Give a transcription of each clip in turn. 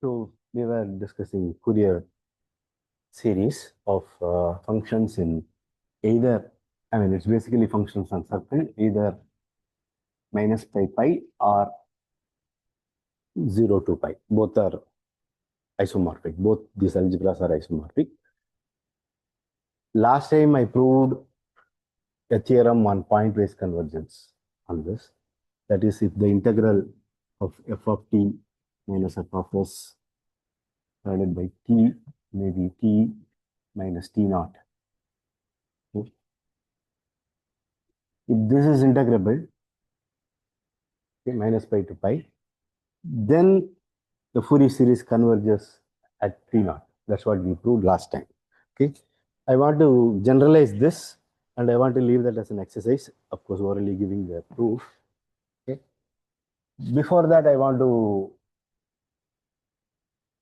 So we were discussing Fourier series of functions in either, I mean, it's basically functions on circle, either minus pi or 0 to pi. Both are isomorphic. Both these algebras are isomorphic. Last time I proved a theorem on pointwise convergence on this. That is, if the integral of f of t minus f of s divided by t may be t minus t naught. Okay. If this is integrable, okay, minus pi to pi, then the Fourier series converges at t naught. That's what we proved last time. Okay. I want to generalize this and I want to leave that as an exercise. Of course, orally giving the proof. Okay. Before that, I want to,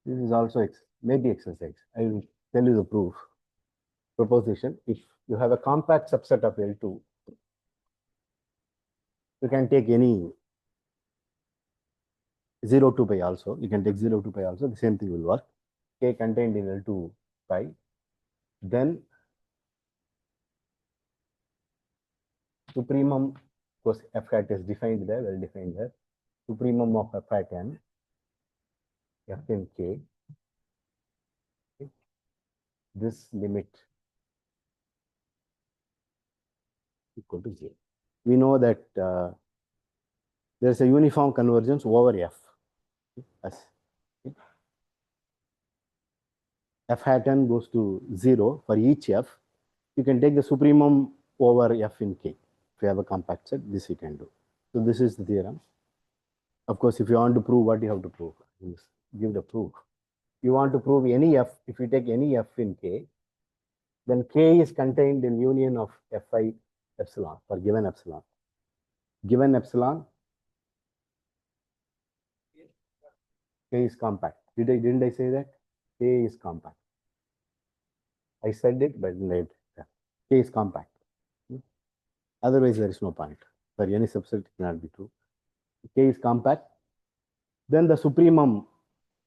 this is also maybe exercise. I will tell you the proof. Proposition. If you have a compact subset of L2, you can take any 0 to pi also. You can take 0 to pi also. The same thing will work. K contained in L2 pi. Then supremum, of course, f hat is defined there, well defined there. Supremum of f hat n, f in k. Okay. This limit equal to 0. We know that there is a uniform convergence over f. As f hat n goes to 0 for each f, you can take the supremum over f in k. If you have a compact set, this you can do. So this is the theorem. Of course, if you want to prove what you have to prove, give the proof. You want to prove any f, if you take any f in k, then k is contained in union of fi epsilon for given epsilon. Given epsilon, k is compact. Didn't I say that? K is compact. I said it, but k is compact. Otherwise, there is no point. For any subset, it cannot be true. K is compact. Then the supremum,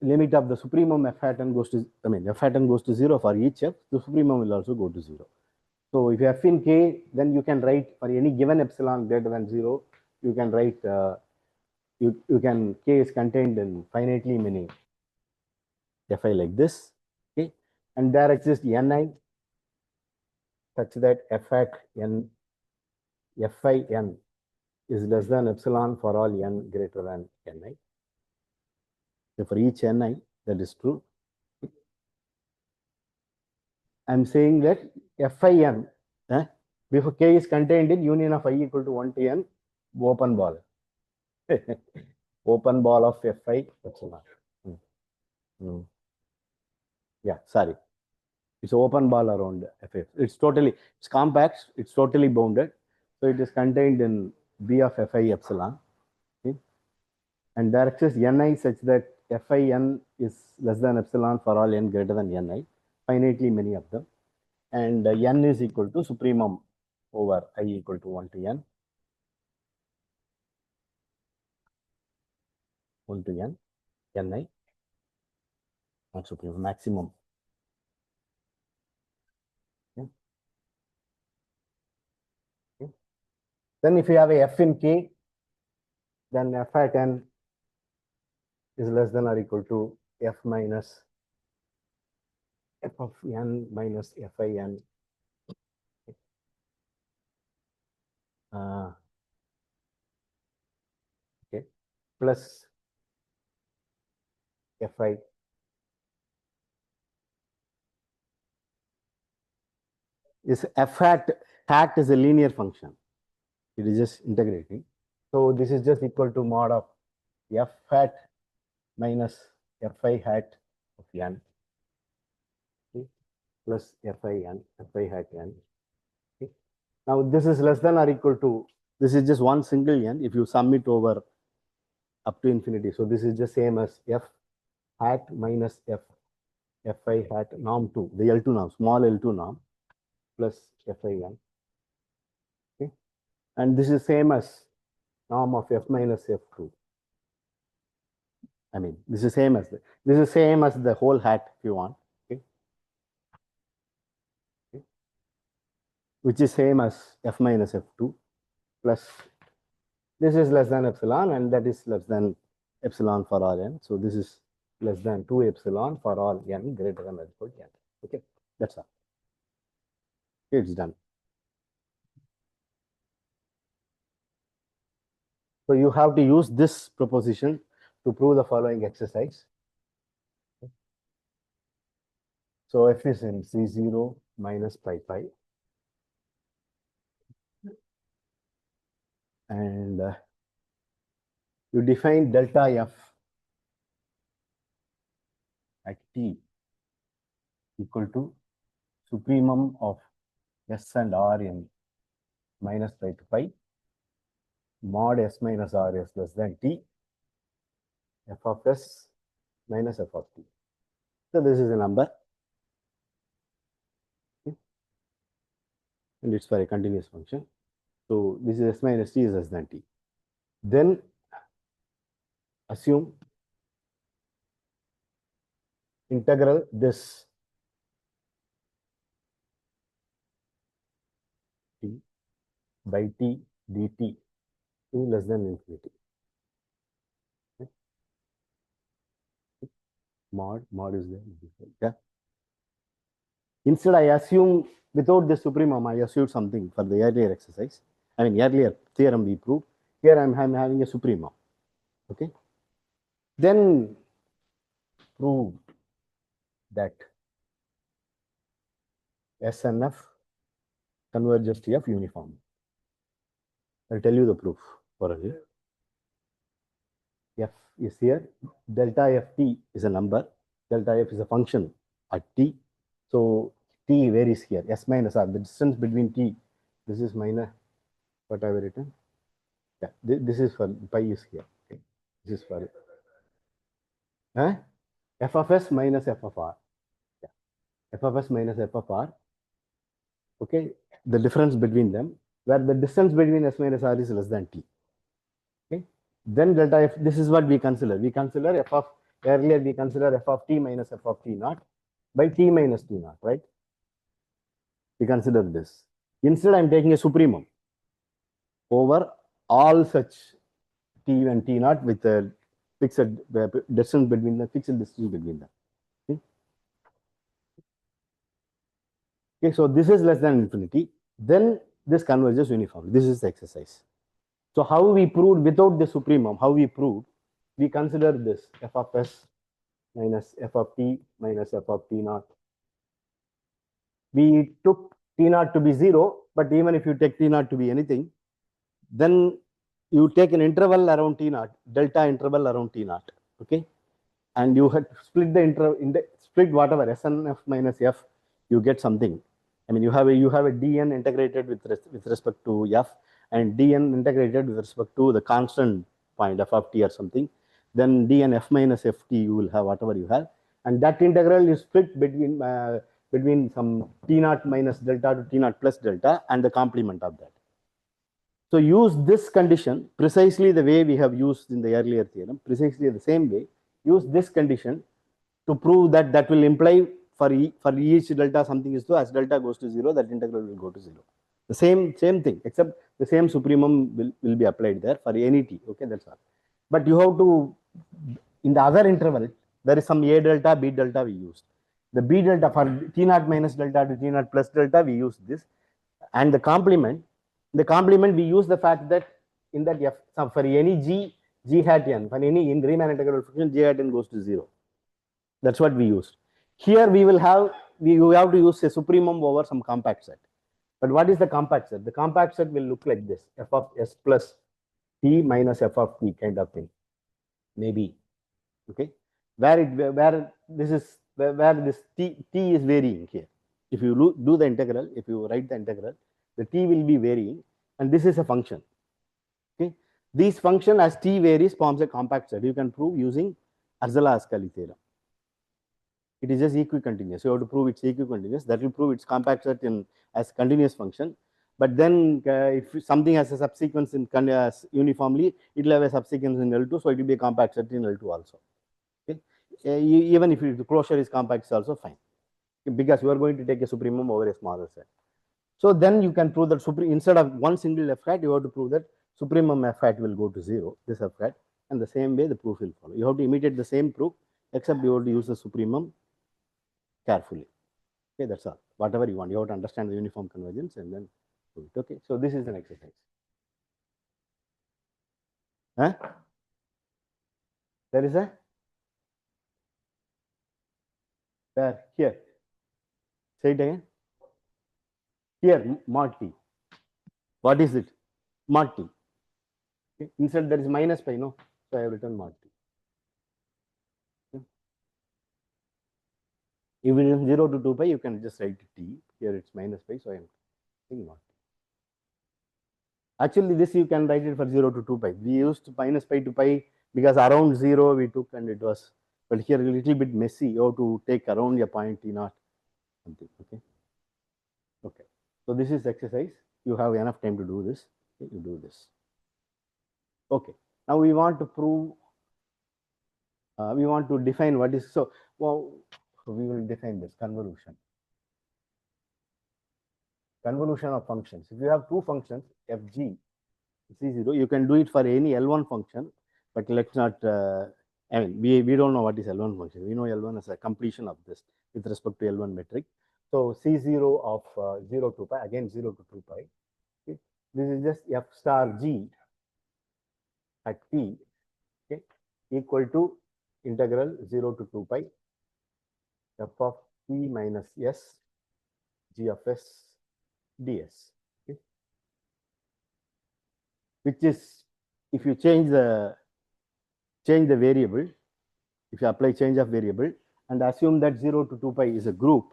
limit of the supremum f hat n goes to, I mean, f hat n goes to 0 for each f, the supremum will also go to 0. So if you f in k, then you can write for any given epsilon greater than 0, you can write, you can, k is contained in finitely many fi like this, okay? And there exists ni such that f hat n, fi n is less than epsilon for all n greater than ni. So for each ni, that is true. I'm saying that fin, before k is contained in union of I equal to 1 to n, open ball. Open ball of fi epsilon. Yeah, sorry. It's open ball around fi. It's compact, it's totally bounded. So it is contained in B of fi epsilon. Okay? And there exists ni such that fin is less than epsilon for all n greater than ni, finitely many of them. And n is equal to supremum over I equal to 1 to n. 1 to n, ni, not supremum, maximum. Okay. Okay. Then if you have a f in k, then f hat n is less than or equal to f minus f of n minus fin. Okay, plus fi. This f hat is a linear function. It is just integrating. So this is just equal to mod of f hat minus fi hat of n, okay, plus fi hat n. Okay. Now this is less than or equal to, this is just one single n if you sum it over up to infinity. So this is just same as f hat minus fi hat norm 2, the L2 norm, small L2 norm, plus fin. Okay. And this is same as norm of f minus f2. I mean, this is same as the whole hat if you want, okay? Okay. Which is same as f minus f2 plus this is less than epsilon and that is less than epsilon for all n. So this is less than 2 epsilon for all n greater than or equal to n. Okay, that's all. Okay, it's done. So you have to use this proposition to prove the following exercise. So f is in C0 minus pi pi. And you define delta f at t equal to supremum of s and r in minus pi to pi mod s minus r is less than t f of s minus f of t. So this is a number. Okay. And it's for a continuous function. So this is s minus t is less than t. Then assume integral this t by t dt to less than infinity. Okay. Mod is there. Yeah. Instead, I assume without the supremum, I assumed something for the earlier exercise. I mean, earlier theorem we proved. Here I'm having a supremum. Okay. Then prove that S and F converges to F uniform. I'll tell you the proof for it. F is here. Delta Ft is a number. Delta F is a function at t. So t varies here. S minus r. The distance between t. This is minus what I have written. Yeah, this is for pi is here. Okay. This is for f of s minus f of r. Yeah. F of s minus f of r. Okay, the difference between them, where the distance between s minus r is less than t. Okay, then delta f. This is what we consider. We consider f of earlier we consider f of t minus f of t naught by t minus t naught, right? We consider this. Instead, I'm taking a supremum over all such t and t naught with a fixed distance between them, fixed distance between them. Okay, so this is less than infinity. Then this converges uniformly. This is the exercise. So how we proved without the supremum, how we proved, we consider this f of s minus f of t minus f of t naught. We took t naught to be 0, but even if you take t naught to be anything, then you take an interval around t naught, delta interval around t naught, okay? And you had split the split whatever s and f minus f, you get something. I mean, you have a dn integrated with respect to f and dn integrated with respect to the constant point f of t or something. Then dn f minus ft you will have whatever you have, and that integral is split between some t naught minus delta to t naught plus delta and the complement of that. So use this condition precisely the way we have used in the earlier theorem, precisely the same way. Use this condition to prove that will imply for each delta something is so as delta goes to 0, that integral will go to 0. The same thing, except the same supremum will be applied there for any t. Okay, that's all. But you have to, in the other interval, there is some a delta, b delta we used. The b delta for t naught minus delta to t naught plus delta, we use this. And the complement we use the fact that in that f for any g hat n, for any in Riemann integral function, g hat n goes to 0. That's what we used. Here we have to use a supremum over some compact set. But what is the compact set? The compact set will look like this: f of s plus t minus f of t kind of thing. Maybe, okay, where this t is varying here. If you do the integral, if you write the integral, the t will be varying, and this is a function. Okay, this function as t varies forms a compact set. You can prove using Arzela-Ascoli theorem. It is just equicontinuous. You have to prove it's equicontinuous. That will prove its compact set as continuous function. But then if something has a subsequence in uniformly, it will have a subsequence in L2, so it will be a compact set in L2 also. even if the closure is compact, it's also fine, because you are going to take a supremum over a smaller set. So then you can prove that instead of one single f hat, you have to prove that supremum f hat will go to 0, this f hat, and the same way the proof will follow. You have to imitate the same proof, except you have to use the supremum carefully. Okay, that's all. Whatever you want, you have to understand the uniform convergence and then do it. Okay, so this is an exercise. Huh? There is a where here. Say it again. Here, mod t. What is it? Mod t. Okay. Inside there is minus pi, no? So I have written mod t. Okay. If it is 0 to 2 pi, you can just write t. Here it's minus pi, so I am saying mod t. Actually, this you can write it for 0 to 2 pi. We used minus pi to pi because around 0 we took and it was, but here a little bit messy. You have to take around a point t naught something. Okay. Okay. So this is exercise. You have enough time to do this. Okay, you do this. Okay. Now we want to prove, we want to define what is, so, well, we will define this convolution. Convolution of functions. If you have two functions, fg, c0, you can do it for any L1 function, but let's not, I mean, we don't know what is L1 function. We know L1 as a completion of this with respect to L1 metric. So C0 of 0 to pi, again 0 to 2 pi. Okay. This is just f star g at t, okay, equal to integral 0 to 2 pi f of t minus s g of s ds. Okay. Which is, if you change the variable, if you apply change of variable and assume that 0 to 2 pi is a group,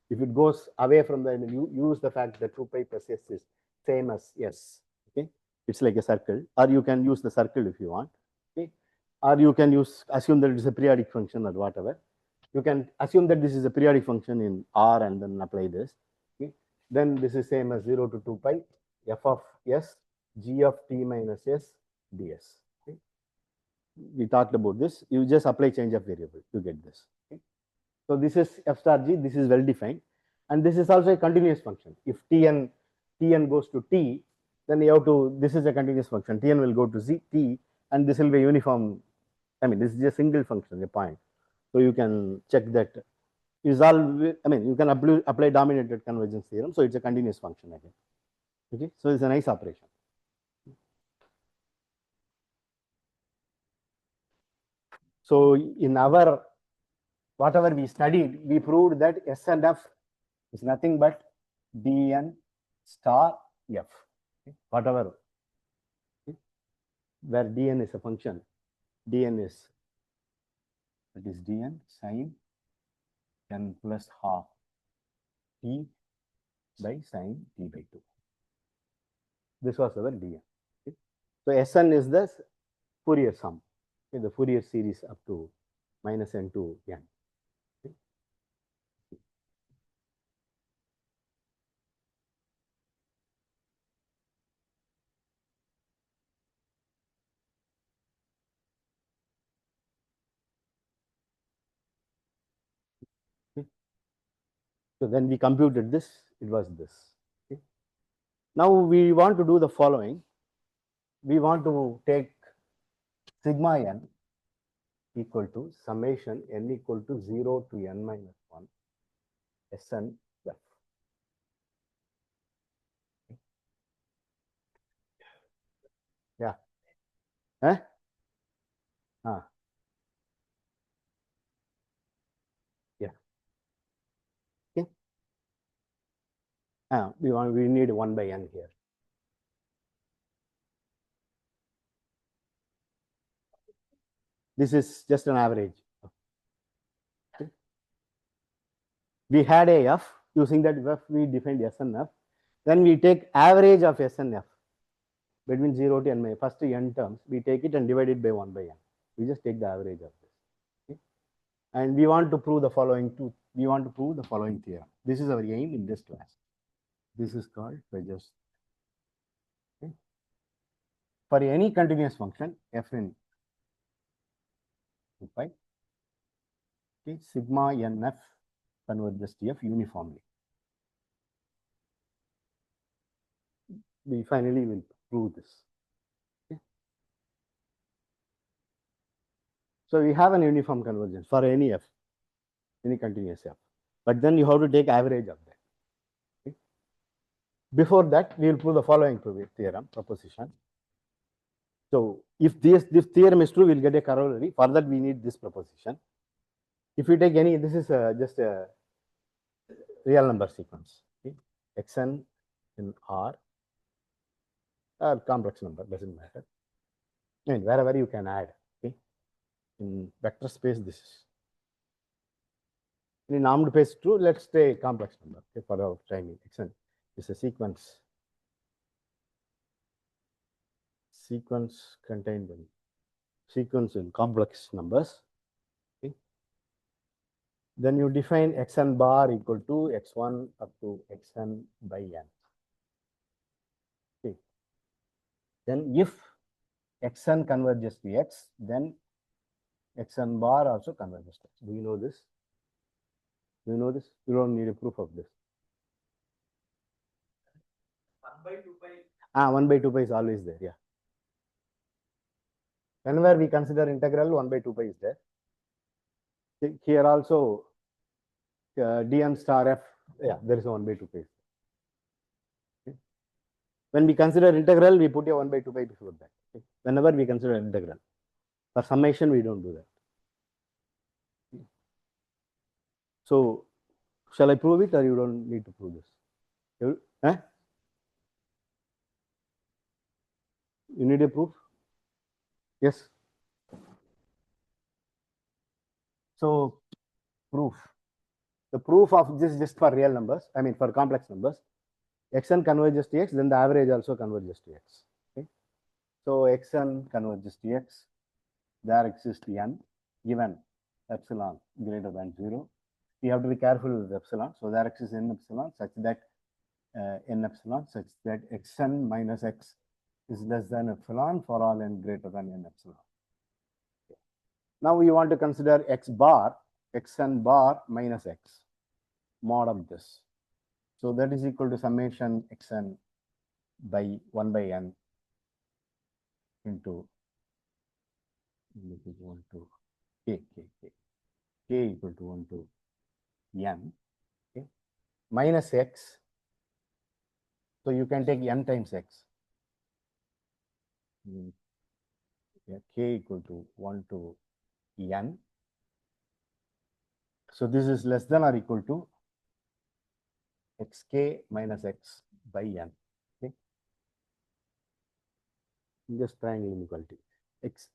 if it goes away from the, you use the fact that 2 pi plus s is same as s. Okay, it's like a circle, or you can use the circle if you want. Okay, or you can assume that it is a periodic function or whatever. You can assume that this is a periodic function in R and then apply this. Okay, then this is same as 0 to 2 pi f of s g of t minus s ds. Okay, we talked about this. You just apply change of variable, you get this. Okay. So this is f star g, this is well defined, and this is also a continuous function. If tn goes to t, then you have to, this is a continuous function, tn will go to t, and this will be uniform. I mean, this is a single function, a point. So you can check that is all, I mean, you can apply dominated convergence theorem, so it's a continuous function again. Okay, so it's a nice operation. So in our, whatever we studied, we proved that S and F is nothing but dn star f. Okay. Whatever, okay, where dn is a function, dn is, that is dn sine n plus half t by sine t by 2. This was our dn. Okay. So Sn is the Fourier sum, okay, the Fourier series up to minus n to n. Okay. Okay. So then we computed this, it was this. Okay. Now we want to do the following. We want to take sigma n equal to summation n equal to 0 to n minus 1 Sn f. Yeah. Eh? Ah. Yeah. Okay. We need 1 by n here. This is just an average. Okay. We had a f, using that f we defined Snf. Then we take average of Snf between 0 to n minus, first n terms, we take it and divide it by 1 by n. We just take the average of this. Okay. And we want to prove the following theorem. This is our aim in this class. This is called just, okay, for any continuous function f in 2 pi, Okay, sigma nf converges to F uniformly. We finally will prove this. Okay. So we have an uniform convergence for any F, any continuous F. But then you have to take average of that. Okay. Before that, we will prove the following theorem, proposition. So if this theorem is true, we'll get a corollary. For that, we need this proposition. If you take any, this is just a real number sequence. Okay. Xn in R or complex number, doesn't matter. And wherever you can add. Okay. In vector space, this is. In normed space true, let's take complex number, okay, for our training. Xn is a sequence contained in complex numbers. Okay. Then you define xn bar equal to x1 up to xn by n. Okay. Then if xn converges to x, then xn bar also converges to x. Do you know this? Do you know this? You don't need a proof of this. 1 by 2 pi. 1 by 2 pi is always there, yeah. Whenever we consider integral, 1 by 2 pi is there. Here also, dn star f, yeah, there is a 1 by 2 pi. Okay. When we consider integral, we put a 1 by 2 pi before that. Okay. Whenever we consider integral. For summation, we don't do that. Okay. So, shall I prove it or you don't need to prove this? You need a proof? Yes. So, proof. The proof of this is just for real numbers, I mean for complex numbers. Xn converges to x, then the average also converges to x. Okay. So, Xn converges to x, there exists n, given epsilon greater than 0. You have to be careful with epsilon. So, there exists n epsilon such that xn minus x is less than epsilon for all n greater than n epsilon. Okay. Now, we want to consider x bar, xn bar minus x, mod of this. So, that is equal to summation xn by 1 by n into equal to k equal to 1 to n, okay, minus x. So, you can take n times x. Yeah, k equal to 1 to n. So, this is less than or equal to xk minus x by n. Okay. Just triangle inequality.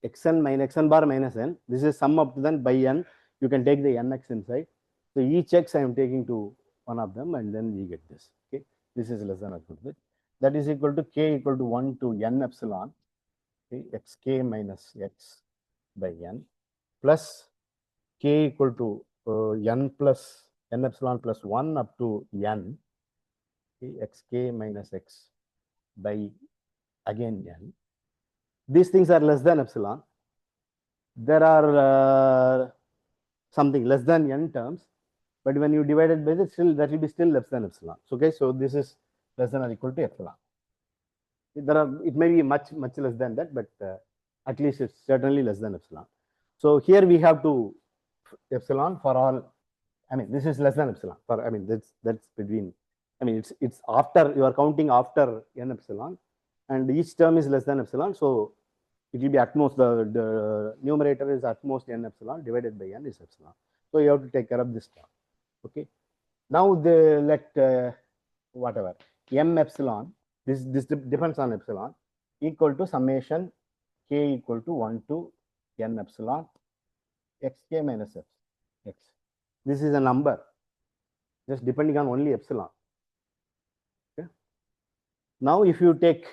Xn bar minus n. This is sum up to then by n. You can take the nx inside. So, each x I am taking to one of them and then we get this. Okay. This is less than or equal to this. That is equal to k equal to 1 to n epsilon. Okay. Xk minus x by n plus k equal to n plus n epsilon plus 1 up to n. Okay. Xk minus x by again n. These things are less than epsilon. There are something less than n terms, but when you divide it by this, still that will be still less than epsilon. Okay, so this is less than or equal to epsilon. It may be much less than that, but at least it's certainly less than epsilon. So here we have to epsilon for all. I mean, this is less than epsilon. For I mean, that's between. I mean, it's after you are counting after n epsilon, and each term is less than epsilon. So it will be at most the numerator is at most n epsilon divided by n is epsilon. So you have to take care of this term. Okay. Now let whatever m epsilon, this depends on epsilon, equal to summation k equal to 1 to n epsilon xk minus x. This is a number just depending on only epsilon. Okay. Now if you take,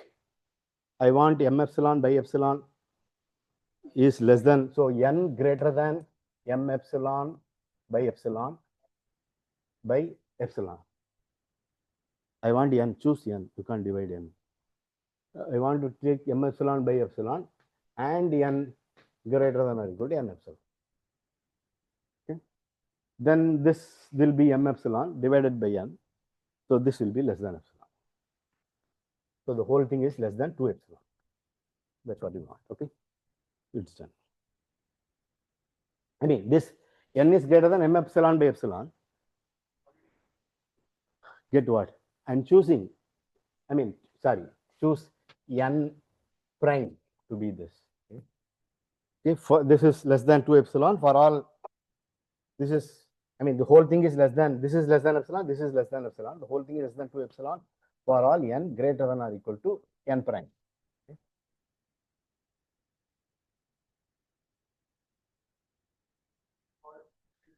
I want m epsilon by epsilon is less than, so n greater than m epsilon by epsilon by epsilon. I want n, choose n, you can't divide n. I want to take m epsilon by epsilon and n greater than or equal to n epsilon. Okay. then this will be m epsilon divided by n. So this will be less than epsilon. So the whole thing is less than 2 epsilon. That's what you want. Okay, it's done. I mean, this n is greater than m epsilon by epsilon. Get what? I'm choosing, I mean, sorry, choose n prime to be this. Okay, okay, for this is less than 2 epsilon for all. This is, I mean, the whole thing is less than, this is less than epsilon, this is less than epsilon. The whole thing is less than 2 epsilon for all n greater than or equal to n prime. Okay.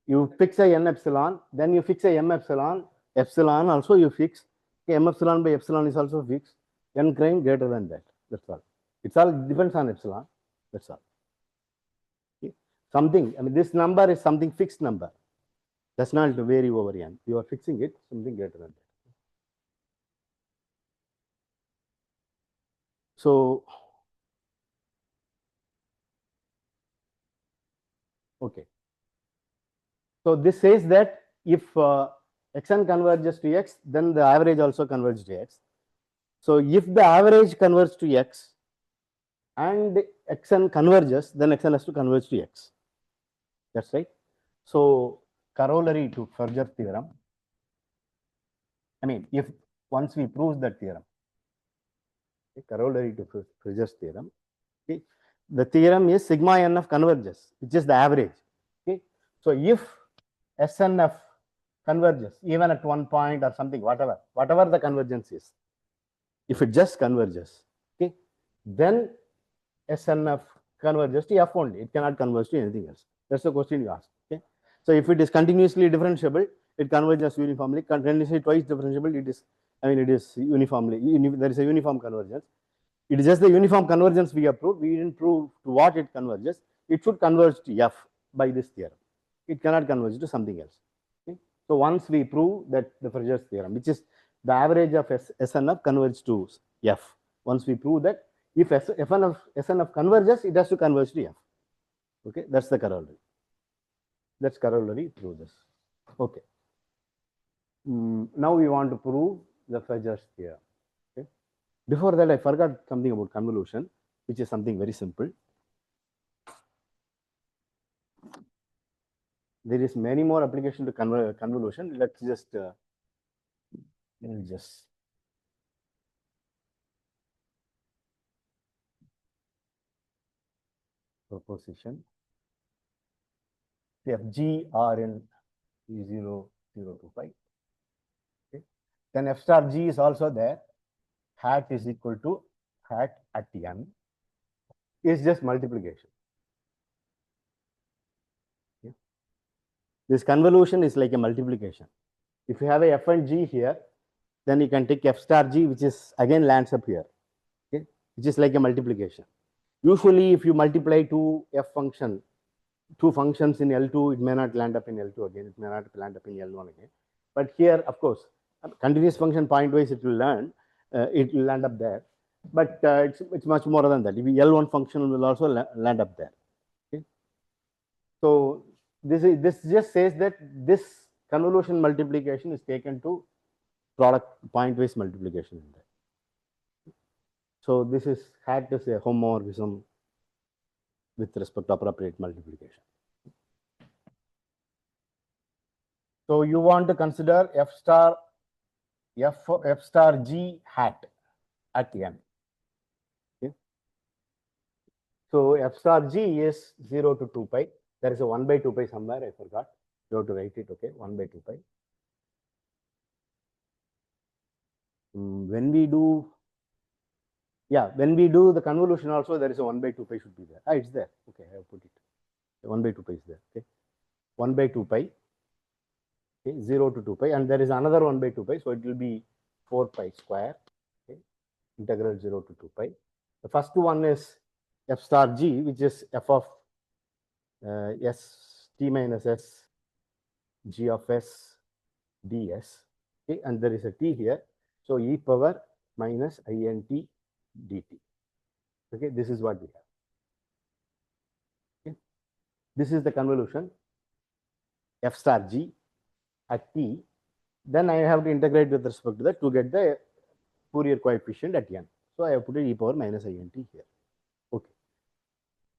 You fix a n epsilon, then you fix a m epsilon, epsilon also you fix. Okay, m epsilon by epsilon is also fixed. N prime greater than that. That's all. It's all depends on epsilon. That's all. Okay. Something, I mean, this number is something fixed number. Does not vary over n. You are fixing it something greater than that. So, okay. So this says that if xn converges to x, then the average also converges to x. So if the average converges to x and xn converges, then xn has to converge to x. That's right. So corollary to Fourier theorem. I mean, if once we prove that theorem, okay, corollary to Fourier's theorem, okay, the theorem is sigma nf converges, which is the average. Okay, so if SNF converges even at one point or something, whatever the convergence is, if it just converges, okay, then SNF converges to F only. It cannot converge to anything else. That's the question you ask. Okay, so if it is continuously differentiable, it converges uniformly. Continuously twice differentiable, it is, I mean, it is uniformly. There is a uniform convergence. It is just the uniform convergence we have proved. We didn't prove to what it converges. It should converge to F by this theorem. It cannot converge to something else. Okay? So once we prove that the Fourier's theorem, which is the average of SNF converges to F. Once we prove that, if SNF converges, it has to converge to F. Okay, that's the corollary. That's corollary through this. Okay. Now we want to prove the Fourier's theorem. Okay. Before that, I forgot something about convolution, which is something very simple. There is many more application to convolution. Let's just proposition. If G R in E0, 0 to 5. Okay. Then F star G is also there. Hat is equal to hat at n is just multiplication. Okay. This convolution is like a multiplication. If you have a F and G here, then you can take F star G, which is again lands up here, okay, which is like a multiplication. Usually, if you multiply two two functions in L2, it may not land up in L2 again. It may not land up in L1 again. But here, of course, continuous function pointwise, it will land. It will land up there. But it's much more than that. If L1 function will also land up there. Okay. So this just says that this convolution multiplication is taken to product pointwise multiplication in there. So this is hat is a homomorphism with respect to appropriate multiplication. So you want to consider F star G hat at n. Okay. So F star G is 0 to 2 pi. There is a 1 by 2 pi somewhere, I forgot. You have to write it, okay, 1 by 2 pi. When we do the convolution also, there is a 1 by 2 pi should be there. It's there. Okay, I have put it. 1 by 2 pi is there. Okay, 1 by 2 pi. Okay, 0 to 2 pi, and there is another 1 by 2 pi, so it will be 4 pi square. Okay, integral 0 to 2 pi. The first one is F star G, which is f of s t minus s g of s ds. Okay, and there is a t here, so e power minus int dt. Okay, this is what we have. Okay. This is the convolution. f star g at t, then I have to integrate with respect to that to get the Fourier coefficient at n. So I have put e power minus int here. Okay.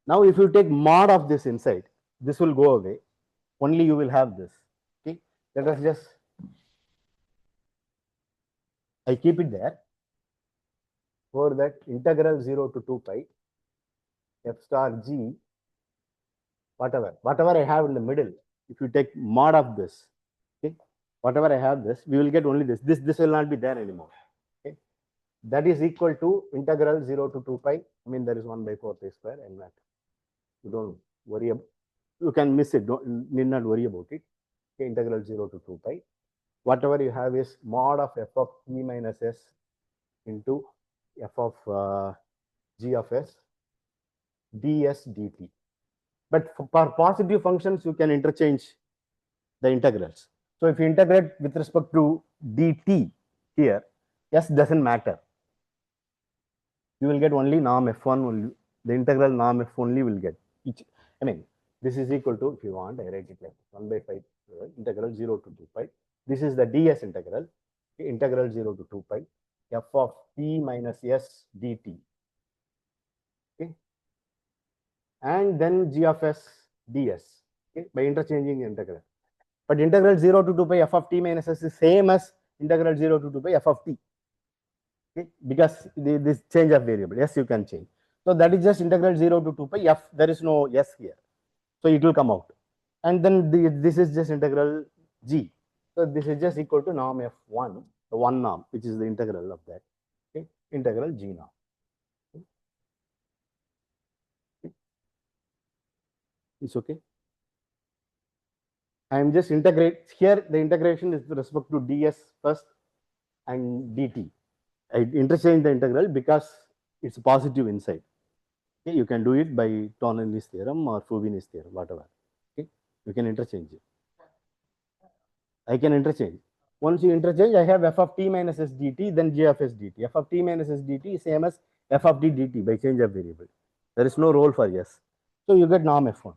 Now if you take mod of this inside, this will go away. Only you will have this. Okay. Let us just, I keep it there. For that integral 0 to 2 pi f star g, whatever I have in the middle, if you take mod of this, okay, whatever I have this, we will get only this. This will not be there anymore. Okay. That is equal to integral 0 to 2 pi. I mean, there is 1 by 4 pi square and that. You don't worry about, you can miss it, need not worry about it. Okay, integral 0 to 2 pi. Whatever you have is mod of f of t minus s into f of g of s ds dt. But for positive functions, you can interchange the integrals. So if you integrate with respect to dt here, s doesn't matter. You will get only norm f1 only. The integral norm f only will get each. I mean, this is equal to, if you want, I write it like 1 by 5 integral 0 to 2 pi. This is the ds integral, okay, integral 0 to 2 pi f of t minus s dt. Okay, and then g of s ds, okay, by interchanging the integral. But integral 0 to 2 pi f of t minus s is same as integral 0 to 2 pi f of t. Okay, because this change of variable, yes, you can change. So that is just integral 0 to 2 pi f. There is no s here. So it will come out. And then this is just integral g. So this is just equal to norm f1, the one norm, which is the integral of that. Okay, integral g norm. Okay. It's okay. I am just integrate here. The integration is with respect to ds first and dt. I interchange the integral because it's positive inside. Okay, you can do it by Tonelli's theorem or Fubini's theorem, whatever. Okay, you can interchange it. I can interchange. Once you interchange, I have f of t minus s dt, then g of s dt. F of t minus s dt is same as f of t dt by change of variable. There is no role for s. So you get norm f1,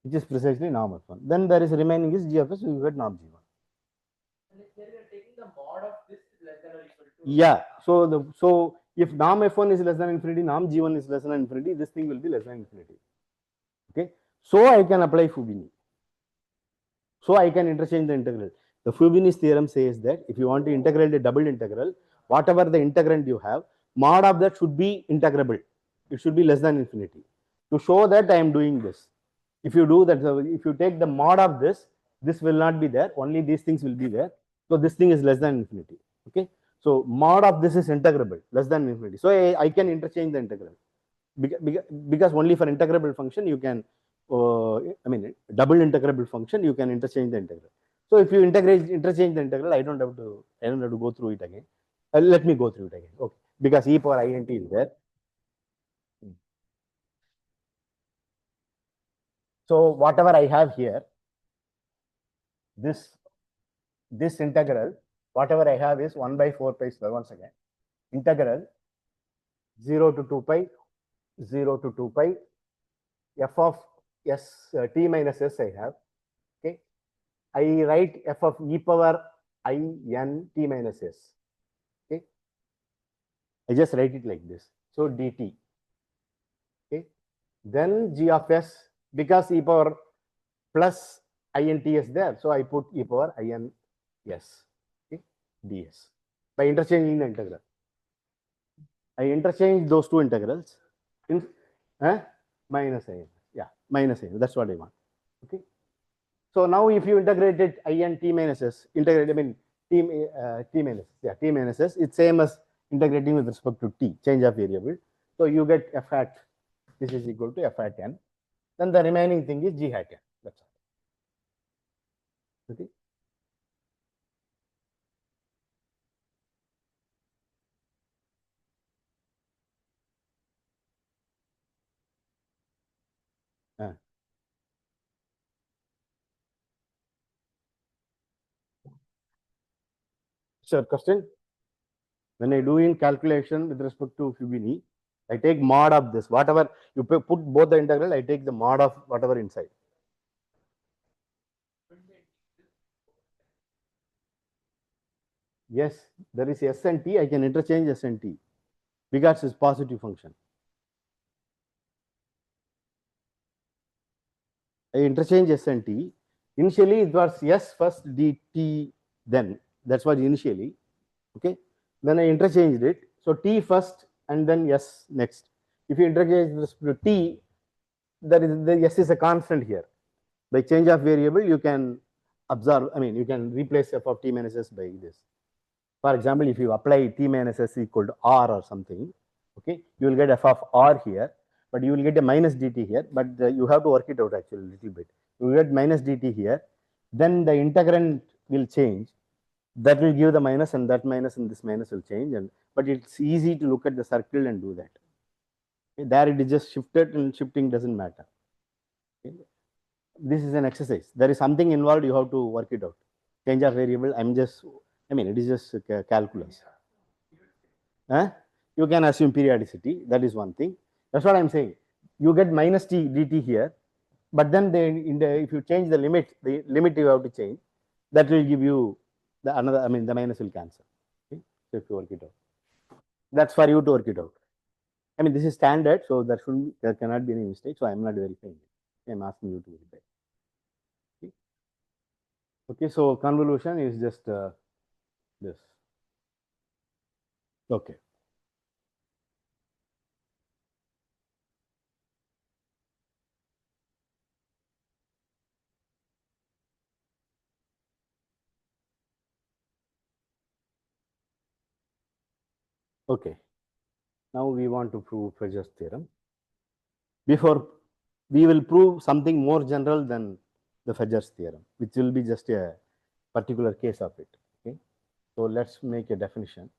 which is precisely norm f1. Then there is remaining is g of s, so you get norm g1. And if we are taking the mod of this less than or equal to. Yeah. So if norm f1 is less than infinity, norm g1 is less than infinity, this thing will be less than infinity. Okay. So I can apply Fubini. So I can interchange the integral. The Fubini's theorem says that if you want to integrate a double integral, whatever the integrand you have, mod of that should be integrable. It should be less than infinity. To show that I am doing this. If you do that, if you take the mod of this will not be there. Only these things will be there. So this thing is less than infinity. Okay. So mod of this is integrable, less than infinity. So I can interchange the integral. Because only for integrable function you can, I mean, double integrable function you can interchange the integral. So if you interchange the integral, I don't have to go through it again. Let me go through it again. Okay, because e power int is there. So whatever I have here, this integral, whatever I have is 1 by 4 pi square. Once again, integral 0 to 2 pi, 0 to 2 pi f of s t minus s I have. Okay, I write f of e power I n t minus s. Okay, I just write it like this. So dt. Okay, then g of s, because e power plus int is there, so I put e power I n s. Okay, ds by interchanging the integral. I interchange those two integrals in minus I n. Yeah, minus I n. That's what I want. Okay. So now if you integrated I n t minus s, integrate, I mean t minus, yeah, t minus s, it's same as integrating with respect to t, change of variable. So you get f hat, this is equal to f hat n. Then the remaining thing is g hat n. That's all. Okay. Sure, question. When I do in calculation with respect to Fubini, I take mod of this. Whatever you put both the integral, I take the mod of whatever inside. Yes, there is s and t. I can interchange s and t because it's positive function. I interchange s and t. Initially, it was s first, dt then. That's what initially. Okay. Then I interchanged it. So t first and then s next. If you interchange this to t, there is the s is a constant here. By change of variable, you can observe. I mean, you can replace f of t minus s by this. For example, if you apply t minus s equal to r or something, okay, you will get f of r here, but you will get a minus dt here, but you have to work it out actually a little bit. You will get minus dt here, then the integrand will change. That will give the minus, and that minus and this minus will change. And but it's easy to look at the circle and do that. Okay, there it is just shifted, and shifting doesn't matter. Okay. This is an exercise. There is something involved. You have to work it out. Change of variable. I mean, it is just calculus. You can assume periodicity. That is one thing. That's what I'm saying. You get minus t dt here, but then if you change the limit you have to change, that will give you the another. I mean, the minus will cancel. Okay? So if you work it out, that's for you to work it out. I mean, this is standard, so there cannot be any mistake. So I'm not verifying it. I'm asking you to verify. Okay. Okay. So convolution is just this. Okay. Okay. Now we want to prove Fourier's theorem. Before we will prove something more general than the Fourier's theorem, which will be just a particular case of it. Okay. So let's make a definition.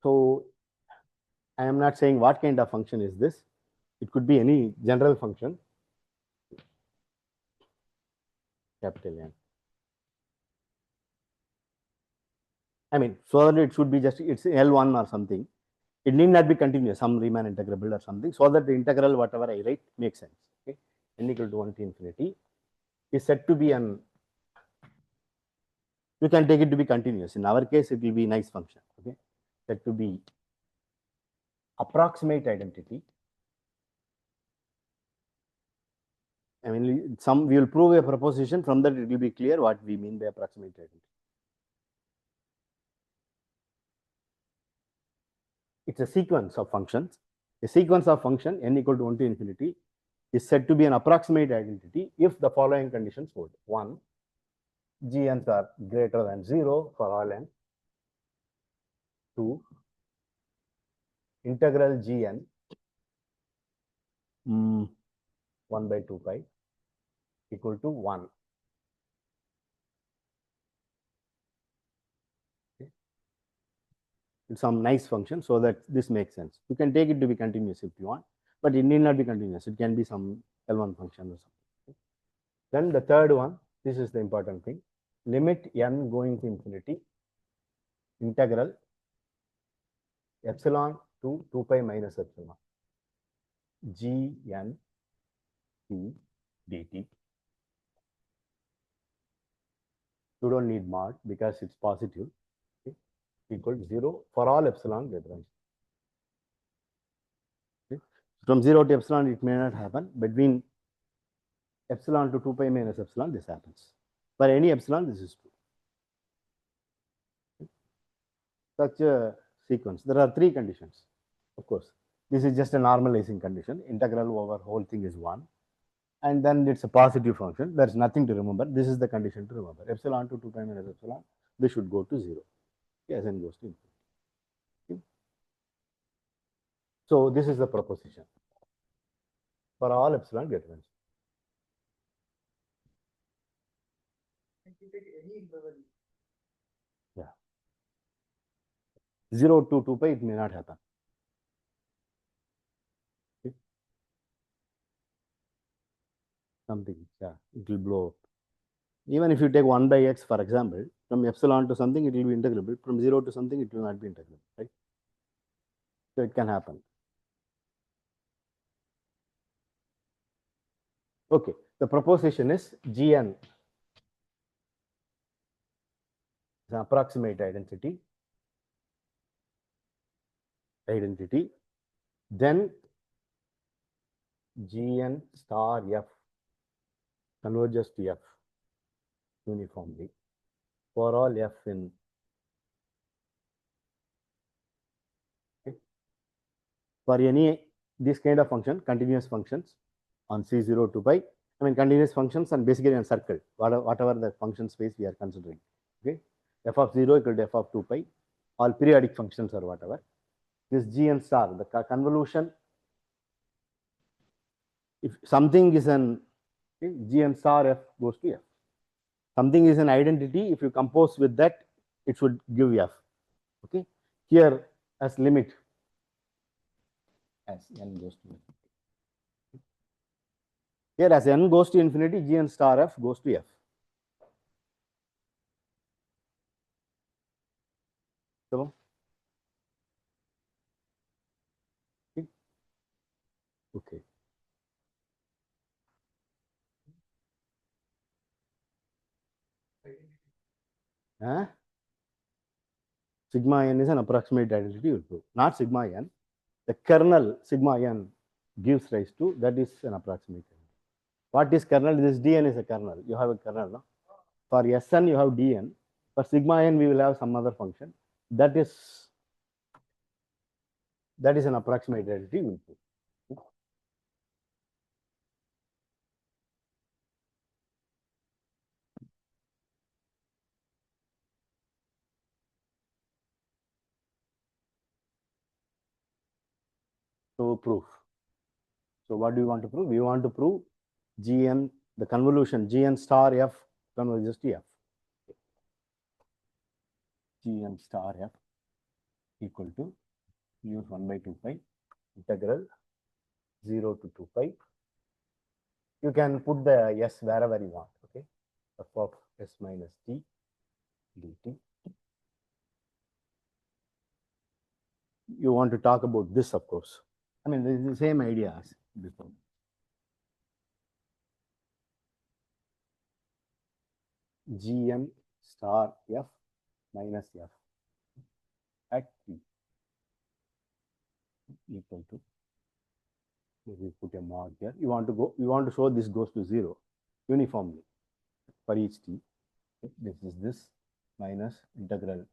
So I am not saying what kind of function is this. It could be any general function, capital N. I mean, so that it should be just, it's L1 or something. It need not be continuous, some Riemann integrable or something, so that the integral, whatever I write, makes sense. Okay. N equal to 1 to infinity is said to be an, you can take it to be continuous. In our case, it will be nice function. Okay. Said to be approximate identity. I mean, we will prove a proposition. From that, it will be clear what we mean by approximate identity. It's a sequence of functions. A sequence of function n equal to 1 to infinity is said to be an approximate identity if the following conditions hold. 1, gn's are greater than 0 for all n. 2, integral gn 1 by 2 pi equal to 1. Okay. It's some nice function, so that this makes sense. You can take it to be continuous if you want, but it need not be continuous. It can be some L1 function or something. Okay. Then the third one, this is the important thing. Limit n going to infinity, integral epsilon to 2 pi minus epsilon gn t dt. You don't need mod because it's positive. Okay, equal to 0 for all epsilon greater than 0. Okay. From 0 to epsilon, it may not happen. Between epsilon to 2 pi minus epsilon, this happens. For any epsilon, this is true. Okay. Such a sequence. There are 3 conditions. Of course, this is just a normalizing condition. Integral over whole thing is 1. And then it's a positive function. There's nothing to remember. This is the condition to remember. Epsilon to 2 pi minus epsilon, this should go to 0. As n goes to infinity. Okay. So this is the proposition for all epsilon greater than 0. Yeah. 0 to 2 pi, it may not happen. Okay. Something, yeah, it will blow up. Even if you take 1 by x, for example, from epsilon to something, it will be integrable. From 0 to something, it will not be integrable, right? So it can happen. Okay, the proposition is Gn is an approximate identity. Then Gn star f converges to f uniformly for all f in for any this kind of function, continuous functions on C0 to pi. I mean, continuous functions and basically on circle, whatever the function space we are considering. Okay, f of 0 equal to f of 2 pi, all periodic functions or whatever. This Gn star, the convolution, if something is an Gn star f goes to f. Something is an identity, if you compose with that, it should give f. Okay, here as limit as n goes to infinity. Here as n goes to infinity, Gn star f goes to f. So, okay. Sigma n is an approximate identity, not sigma n. The kernel sigma n gives rise to, that is an approximate identity. What is kernel? This dn is a kernel. You have a kernel, no? For Sn, you have dn. For sigma n, we will have some other function. That is an approximate identity. So proof. So what do you want to prove? We want to prove Gn, the convolution Gn star f converges to f. Gn star f equal to use 1 by 2 pi integral 0 to 2 pi. You can put the s wherever you want. Okay, f of s minus t dt. You want to talk about this, of course. I mean, this is the same idea as before. Gn star f minus f at t equal to, we put a mod here. You want to show this goes to 0 uniformly for each t. This is this minus integral.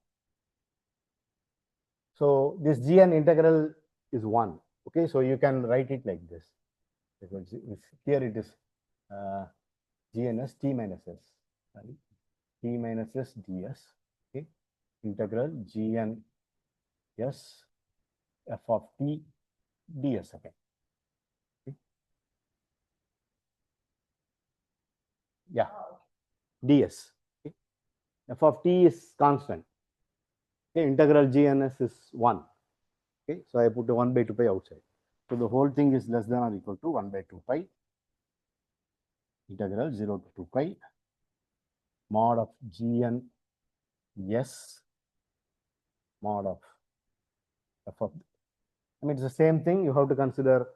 So this Gn integral is 1. Okay, so you can write it like this. Here it is Gns t minus s. Sorry, t minus s ds. Okay, integral Gn s f of t ds. Okay. Yeah, ds. Okay. F of t is constant. Okay, integral Gns is 1. Okay, so I put a 1 by 2 pi outside. So the whole thing is less than or equal to 1 by 2 pi integral 0 to 2 pi mod of Gn s mod of f of. I mean, it's the same thing you have to consider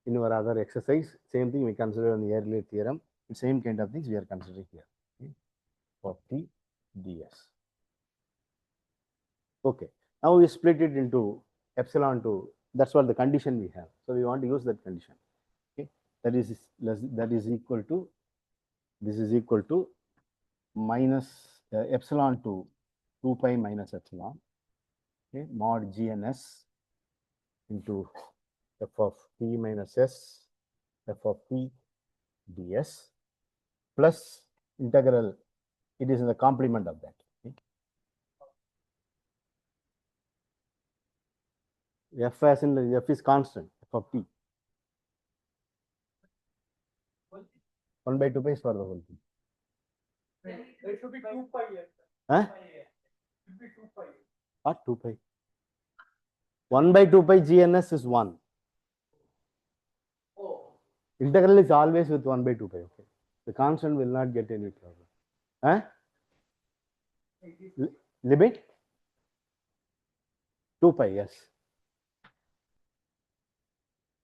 in your other exercise. Same thing we consider in the earlier theorem. The same kind of things we are considering here. Okay, for t ds. Okay, now we split it into epsilon to, that's what the condition we have. So we want to use that condition. Okay, that is equal to, this is equal to minus epsilon to 2 pi minus epsilon. Okay, mod GNS into f of t minus s f of t ds plus integral, it is in the complement of that. Okay. F as in the f is constant, f of t. 1 by 2 pi is for the whole thing. It should be 2 pi here. Huh? It should be 2 pi. What 2 pi? 1 by 2 pi GNS is 1. Oh. Integral is always with 1 by 2 pi. Okay. The constant will not get any problem. Huh? Limit? 2 pi, yes.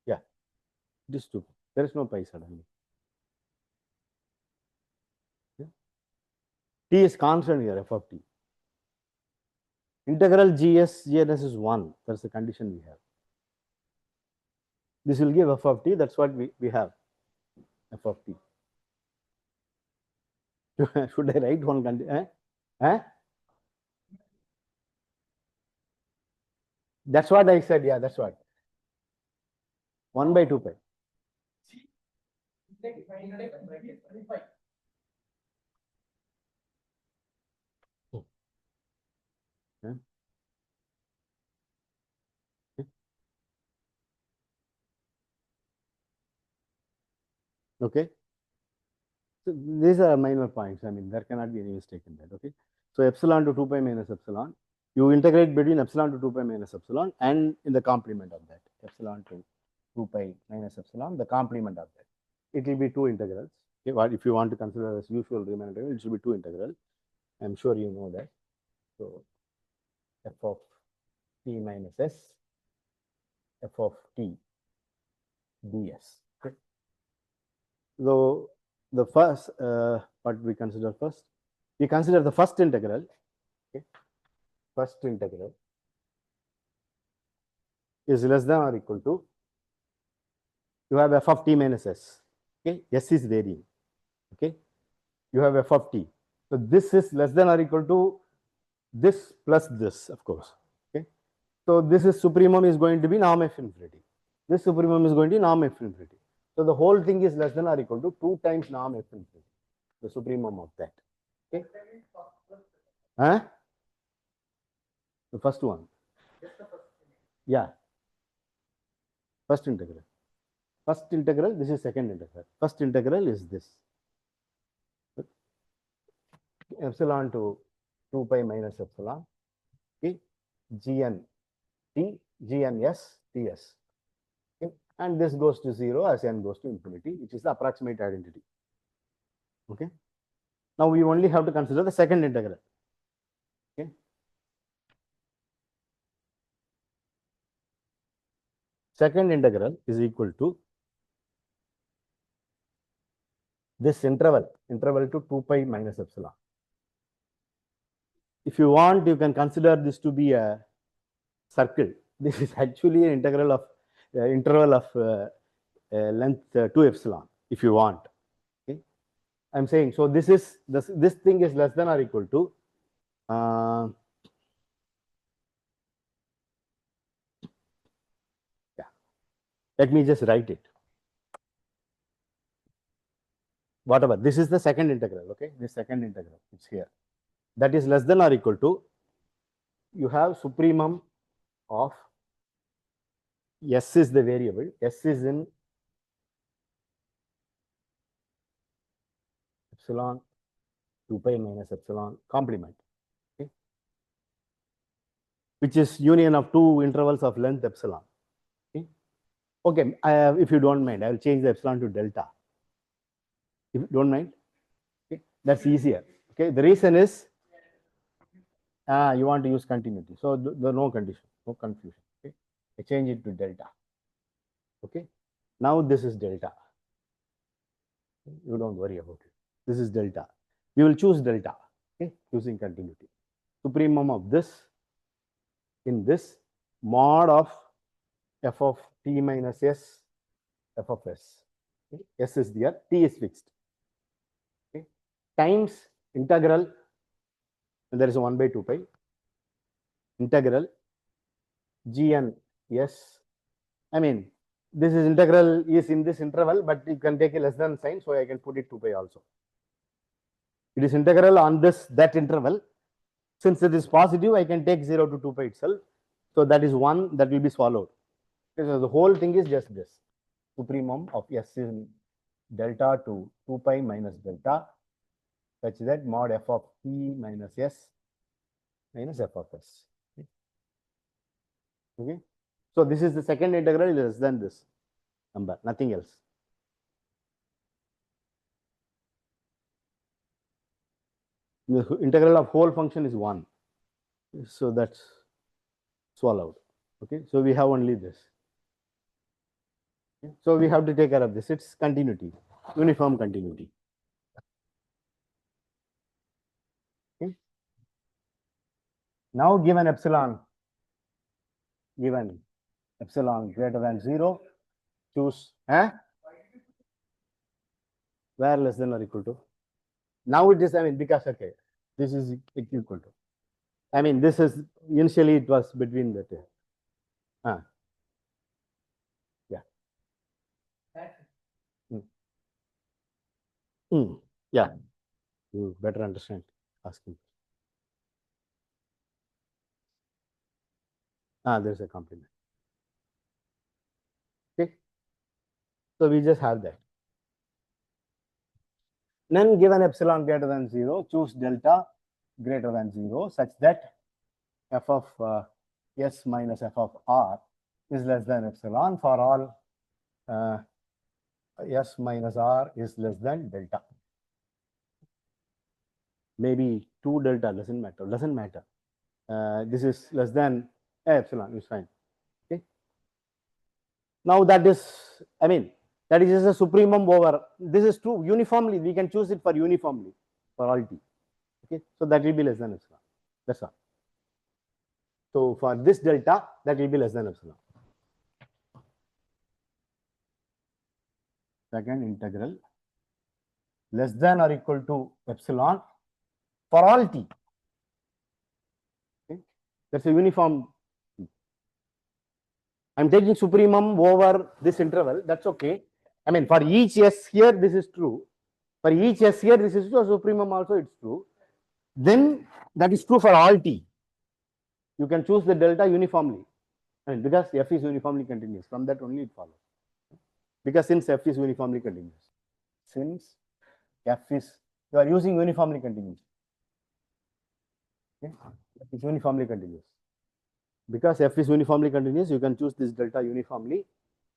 Yeah. This 2. There is no pi suddenly. T is constant here, f of t. Integral GNS is 1. That's the condition we have. This will give f of t. That's what we have, f of t. Should I write one condition? That's what I said. Yeah, that's what. 1 by 2 pi. Yeah. Okay. So these are minor points. I mean, there cannot be any mistake in that. Okay. So epsilon to 2 pi minus epsilon. You integrate between epsilon to 2 pi minus epsilon and in the complement of that. Epsilon to 2 pi minus epsilon, the complement of that. It will be two integrals. Okay. What if you want to consider as usual Riemann integral, it should be two integrals. I'm sure you know that. So f of t minus s, f of t ds. Okay. So the first, what we consider first, we consider the first integral. Okay. First integral is less than or equal to, you have f of t minus s. Okay. S is varying. Okay. You have f of t. So this is less than or equal to this plus this, of course. Okay. So this is supremum is going to be norm f infinity. This supremum is going to be norm f infinity. So the whole thing is less than or equal to 2 times norm f infinity, the supremum of that. Okay. Huh? The first one. Yeah. First integral. First integral, this is second integral. First integral is this. Epsilon to 2 pi minus epsilon. Okay. Gn t, Gn s, ts. Okay. And this goes to 0 as n goes to infinity, which is the approximate identity. Okay. Now we only have to consider the second integral. Okay. Second integral is equal to this interval to 2 pi minus epsilon. If you want, you can consider this to be a circle. This is actually an integral of interval of length 2 epsilon, if you want. Okay. I'm saying, so this is this thing is less than or equal to yeah. Let me just write it. Whatever. This is the second integral. Okay. This second integral, it's here. That is less than or equal to, you have supremum of s is the variable, s is in epsilon 2 pi minus epsilon complement, okay, which is union of two intervals of length epsilon. Okay, okay. If you don't mind, I will change the epsilon to delta. If you don't mind, okay, that's easier. Okay, the reason is you want to use continuity, so the no condition, no confusion. Okay, I change it to delta. Okay, now this is delta. You don't worry about it. This is delta. We will choose delta. Okay, using continuity. Supremum of this in this mod of f of t minus s, f of s. Okay. S is there, t is fixed. Okay. Times integral, and there is a 1 by 2 pi, integral gn s. I mean, this is integral is in this interval, but you can take a less than sign, so I can put it 2 pi also. It is integral on this that interval. Since it is positive, I can take 0 to 2 pi itself. So that is 1 that will be swallowed. Okay, so the whole thing is just this. Supremum of s in delta to 2 pi minus delta, such that mod f of t minus s minus f of s. Okay. So this is the second integral less than this number, nothing else. The integral of whole function is 1. So that's swallowed. Okay. So we have only this. Okay. So we have to take care of this. It's continuity, uniform continuity. Now given epsilon greater than 0, choose where less than or equal to. Now it is, I mean, because, okay, this is equal to. I mean, this is, initially it was between the two. Yeah. Yeah. You better understand asking. There's a complement. Okay. So we just have that. Then given epsilon greater than 0, choose delta greater than 0 such that f of s minus f of r is less than epsilon for all s minus r is less than delta. Maybe 2 delta doesn't matter. This is less than epsilon is fine. Okay. Now that is, I mean, that is just a supremum over. This is true uniformly. We can choose it for uniformly for all t. Okay, so that will be less than epsilon. That's all. So for this delta, that will be less than epsilon. Second integral less than or equal to epsilon for all t. Okay, that's a uniform. I'm taking supremum over this interval. That's okay. I mean, for each s here, this is true. For each s here, this is true. Supremum also it's true. Then that is true for all t. You can choose the delta uniformly. I mean, because f is uniformly continuous. From that only it follows. Because since f is uniformly continuous. Since f is, you are using uniformly continuous. Okay? F is uniformly continuous. Because f is uniformly continuous, you can choose this delta uniformly,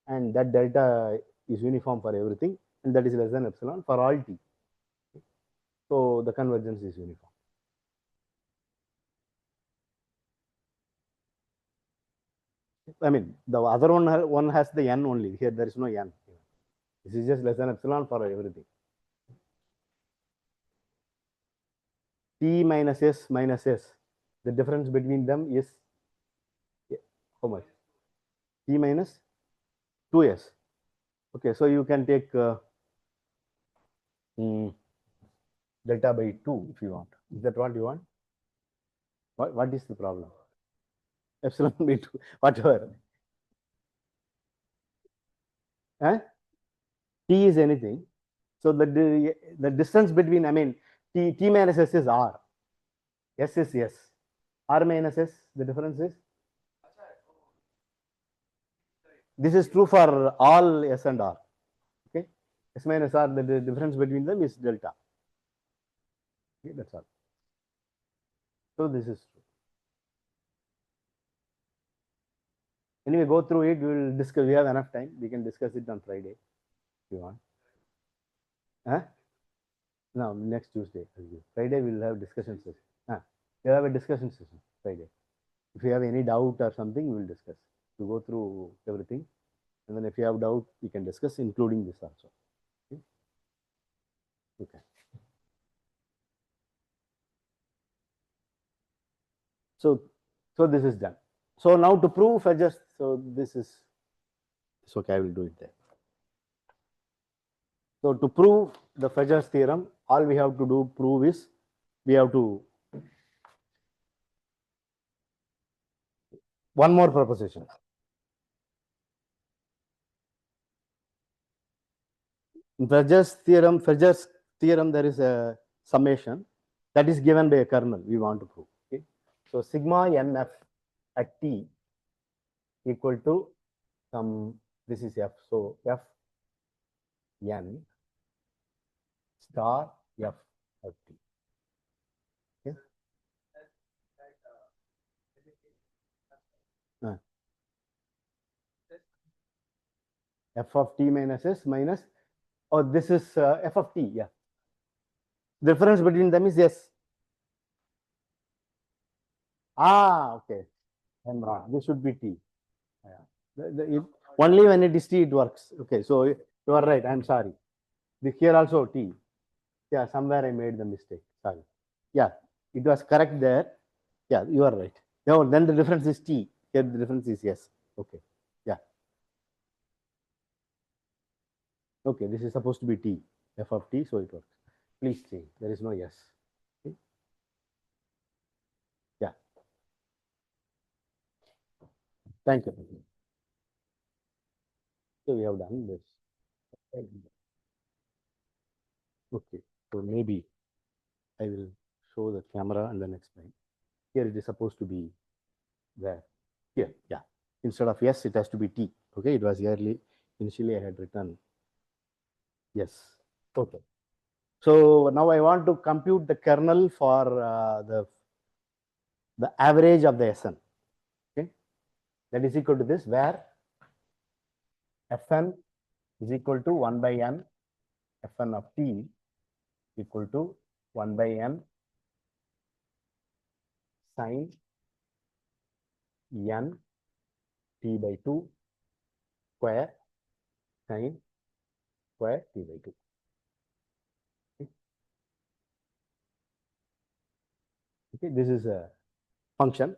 and that delta is uniform for everything, and that is less than epsilon for all t. So the convergence is uniform. I mean, the other one has the n only. Here there is no n. This is just less than epsilon for everything. T minus s minus s. The difference between them is how much? T minus 2s. Okay, so you can take delta by 2 if you want. Is that what you want? What is the problem? Epsilon by 2, whatever. T is anything. So the distance between, I mean, t minus s is r. S is s. R minus s, the difference is? This is true for all s and r. Okay. S minus r, the difference between them is delta. Okay, that's all. So this is true. Anyway, go through it. We will discuss. We have enough time. We can discuss it on Friday if you want. No, next Tuesday. Friday we will have discussion session. We'll have a discussion session Friday. If you have any doubt or something, we will discuss. To go through everything, and then if you have doubt, we can discuss, including this also. Okay. So this is done. So now to prove, I just, so this is, it's okay, I will do it there. So to prove the Fedger's theorem, all we have to prove is, we have to, one more proposition. In Fedger's theorem, there is a summation that is given by a kernel we want to prove. Okay? So sigma nf at t equal to some, this is f. So f n star f of t. Okay? F of t minus s minus, oh, this is f of t, yeah. The difference between them is yes. Okay. I'm wrong. This should be t. Yeah. Only when it is t, it works. Okay, so you are right. I'm sorry. Here also t. Yeah, somewhere I made the mistake. Sorry. Yeah, it was correct there. Yeah, you are right. No, then the difference is t. Here the difference is yes. Okay. Yeah. Okay, this is supposed to be t, f of t, so it works. Please change. There is no yes. Okay. Yeah. Thank you. So we have done this. Okay. So maybe I will show the camera and then explain. Here it is supposed to be there. Here, yeah. Instead of yes, it has to be t. Okay, it was early. Initially, I had written yes. Okay. So now I want to compute the kernel for the average of the Sn. Okay, that is equal to this, where Fn is equal to 1 by n, Fn of t equal to 1 by n sine n t by 2 square sine square t by 2. Okay, this is a function.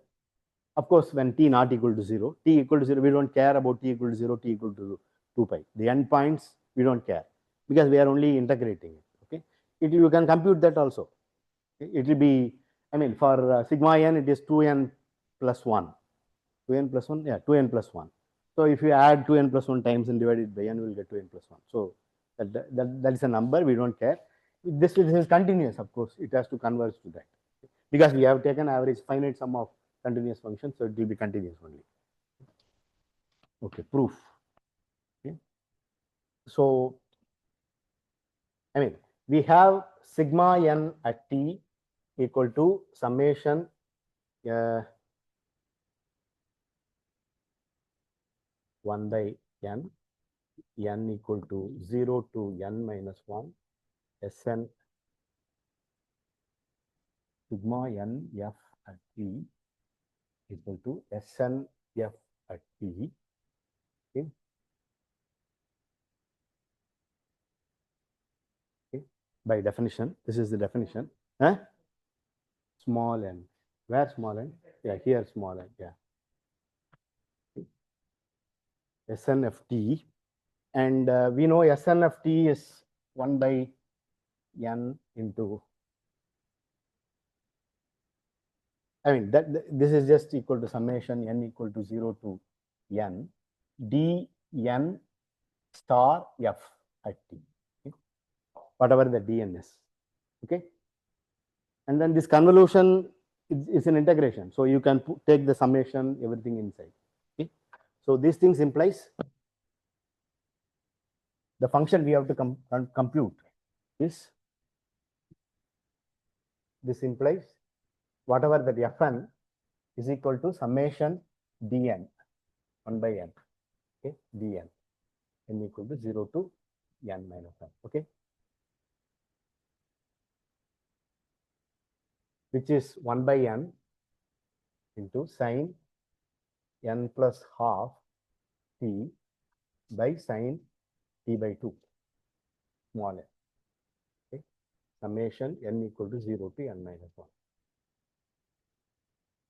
Of course, when t not equal to 0, t equal to 0, we don't care about t equal to 0, t equal to 2 pi. The endpoints, we don't care because we are only integrating it. Okay, you can compute that also. It will be, I mean, for sigma n, it is 2n plus 1. 2n plus 1, yeah, 2n plus 1. So if you add 2n plus 1 times and divide it by n, we will get 2n plus 1. So that is a number, we don't care. This is continuous, of course, it has to converge to that. Because we have taken average finite sum of continuous functions, so it will be continuous only. Okay, proof. Okay. So, I mean, we have sigma n at t equal to summation 1 by n, n equal to 0 to n minus 1, Sn sigma n f at t equal to Sn f at t. Okay. Okay. By definition, this is the definition. Huh? Small n. Where small n? Yeah, here small n. Yeah. Sn of t. And we know Sn of t is 1 by n into, I mean, this is just equal to summation n equal to 0 to n dn star f at t. Okay. Whatever the dn is. Okay. And then this convolution is an integration. So you can take the summation, everything inside. Okay. So these things implies the function we have to compute is, this implies whatever that Fn is equal to summation dn 1 by n. Okay, dn n equal to 0 to n minus 1. Okay, which is 1 by n into sine n plus half t by sine t by 2 small n. Okay, summation n equal to 0 to n minus 1.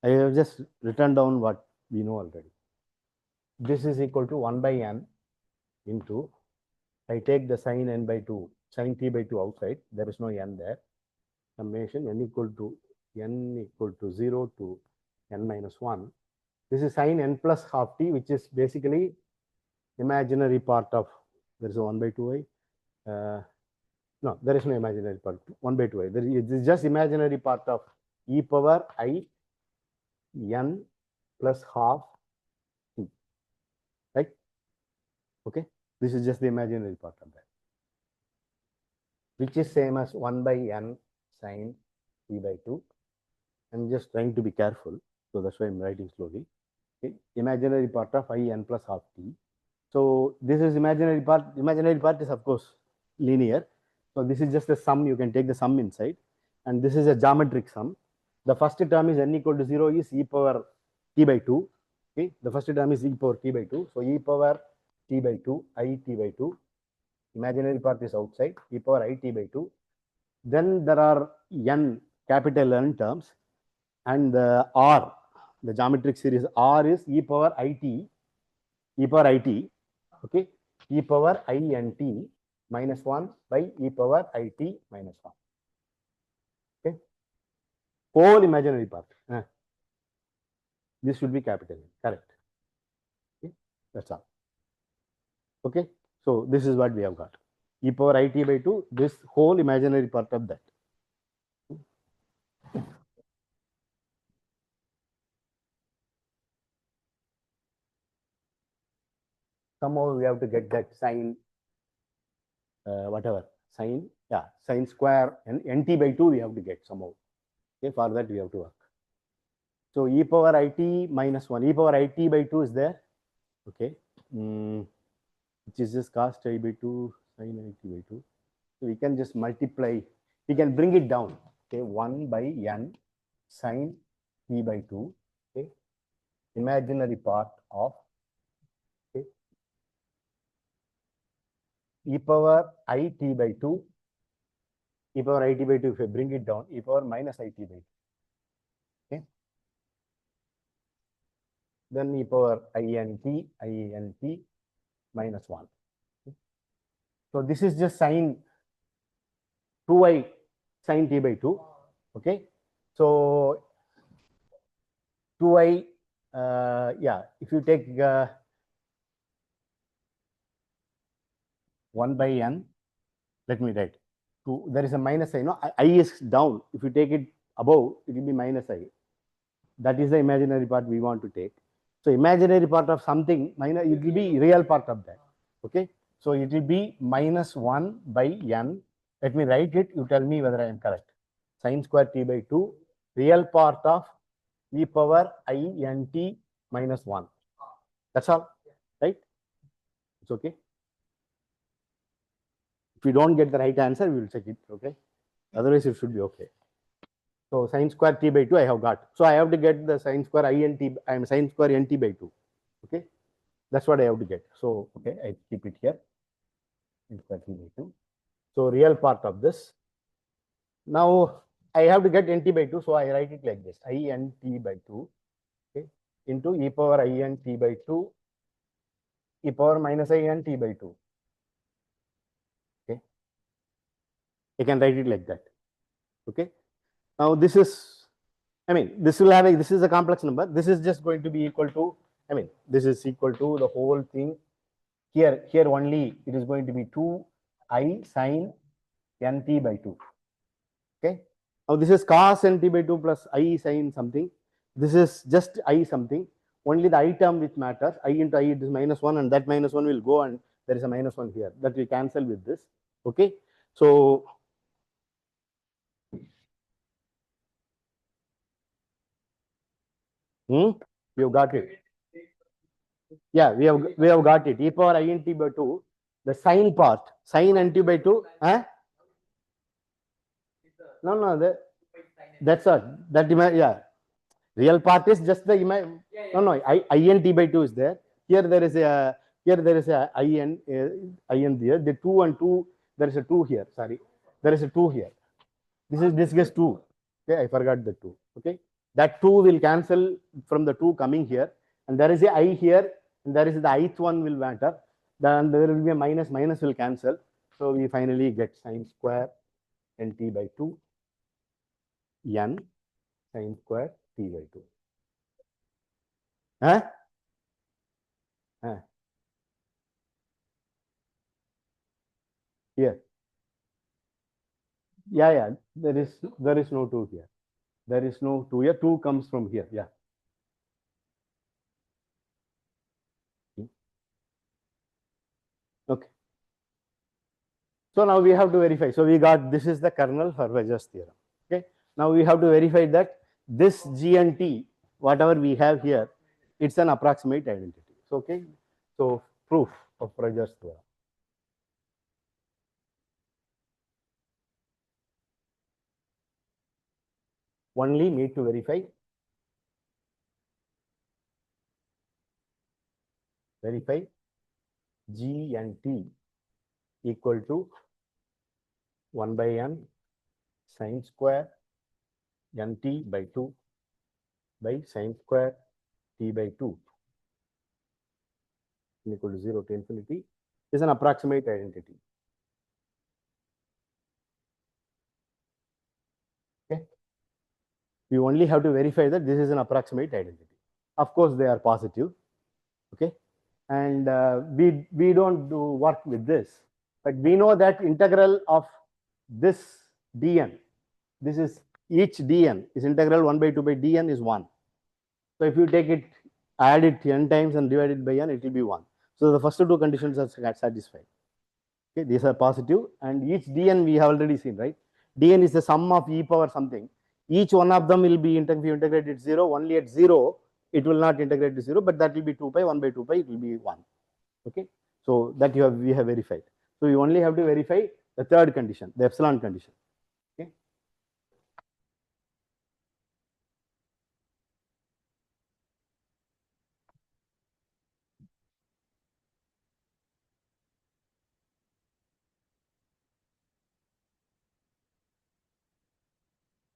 I have just written down what we know already. This is equal to 1 by n into, I take the sine n by 2, sine t by 2 outside, there is no n there. Summation n equal to 0 to n minus 1. This is sine n plus half t, which is basically imaginary part of, there is a 1 by 2i. No, there is no imaginary part, 1 by 2i. It is just imaginary part of e power I n plus half t, right? Okay, this is just the imaginary part of that, which is same as 1 by n sine t by 2. I'm just trying to be careful, so that's why I'm writing slowly. Okay. Imaginary part of I n plus half t. So this is imaginary part. Imaginary part is of course linear. So this is just a sum. You can take the sum inside, and this is a geometric sum. The first term is n equal to 0 is e power t by 2. Okay, the first term is e power t by 2. So e power t by 2, I t by 2. Imaginary part is outside, e power I t by 2. Then there are n, capital N terms, and the R, the geometric series R is e power it, okay, e power int minus 1 by e power it minus 1. Okay, whole imaginary part. This should be capital N, correct. Okay, that's all. Okay, so this is what we have got. E power it by 2, this whole imaginary part of that. Somehow we have to get that sign, whatever, sign, yeah, sine square and nt by 2 we have to get somehow. Okay, for that we have to work. So e power it minus 1, e power it by 2 is there. Okay, which is just cos I by 2 sin it by 2. So we can just multiply, we can bring it down. Okay, 1 by n sin t by 2. Okay, imaginary part of, okay, e power it by 2, e power it by 2, if I bring it down, e power minus it by 2. Okay, then e power int minus 1. Okay. So this is just sine 2i sin t by 2. Okay, so 2i, yeah, if you take 1 by n, let me write. There is a minus I, no, I is down. If you take it above, it will be minus I. That is the imaginary part we want to take. So imaginary part of something, minus, it will be real part of that. Okay, so it will be minus 1 by n. Let me write it. You tell me whether I am correct. Sin square t by 2, real part of e power int minus 1. That's all, right? It's okay. If you don't get the right answer, we will check it. Okay, otherwise it should be okay. So sin square t by 2 I have got. So I have to get the sin square int, I am sin square nt by 2. Okay, that's what I have to get. So okay, I keep it here. Sin square t by 2. So real part of this. Now I have to get nt by 2. So I write it like this: int by 2, okay, into e power int by 2, e power minus int by 2. Okay, I can write it like that. Okay, now this is, I mean, this will have a, this is a complex number. This is just going to be equal to, I mean, this is equal to the whole thing. Here only it is going to be 2i sin nt by 2. Okay. Now this is cos nt by 2 plus I sin something. This is just I something. Only the I term which matters. I into I is minus 1, and that minus 1 will go, and there is a minus 1 here. That will cancel with this. Okay. So we have got it. Yeah, we have got it. E power int by 2, the sine part, sin nt by 2. No, that's all. That yeah, real part is just the no, int by 2 is there. Here there is a in there. The 2 and 2, there is a 2 here. Sorry, there is a 2 here. This gets 2. Okay, I forgot the 2. Okay, that 2 will cancel from the 2 coming here, and there is a I here, and there is the ith one will matter. Then there will be a minus will cancel. So we finally get sin square nt by 2 n sin square t by 2. Huh? Here. Yeah. There is no 2 here. There is no 2 here. 2 comes from here. Yeah. Okay. So now we have to verify. So we got, this is the kernel for Fourier's theorem. Okay. Now we have to verify that this G and T, whatever we have here, it's an approximate identity. So, okay. So proof of Fourier's theorem. Only need to verify G and T equal to 1 by n sin square nt by 2 by sine square t by 2 equal to 0 to infinity is an approximate identity. Okay. You only have to verify that this is an approximate identity. Of course, they are positive. Okay. And we don't do work with this, but we know that integral of this dn, this is each dn is integral 1 by 2 by dn is 1. So if you take it, add it n times and divide it by n, it will be 1. So the first two conditions are satisfied. Okay, these are positive, and each dn we have already seen, right? Dn is the sum of e power something. Each one of them will be if you integrate it 0, only at 0 it will not integrate to 0, but that will be 2 pi, 1 by 2 pi, it will be 1. Okay, so that we have verified. So you only have to verify the third condition, the epsilon condition. Okay.